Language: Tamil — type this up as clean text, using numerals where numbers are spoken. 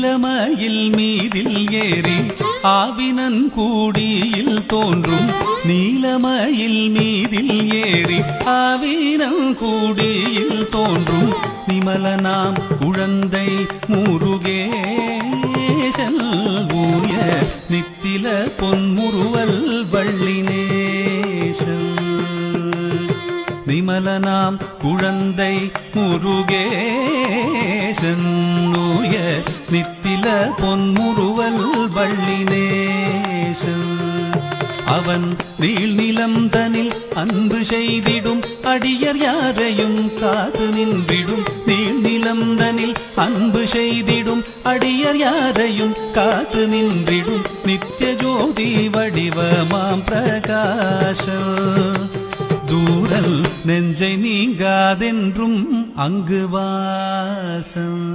நீலமயில் மீதில் ஏறி ஆவினன் கூடியில் தோன்றும் நீலமயில் மீதில் ஏறி ஆவினன் கூடியில் தோன்றும் நிமலனாம் குழந்தை முருகேசன் ஊய நித்தில பொன்முறுவல் வள்ளினேசன் நிமலனாம் குழந்தை முருகேசன் ஊய நித்தில பொன்முறுவல் வள்ளினேசன் அவன் நீள்நிலம் தனில் அன்பு செய்திடும் அடியர் யாரையும் காத்து நின்றிடும் நீள்நிலம் தனில் அன்பு செய்திடும் அடியர் யாரையும் காத்து நின்றிடும் நித்திய ஜோதி வடிவமாம் பிரகாச தூரல் நெஞ்சை நீங்காதென்றும் அங்கு வாசம்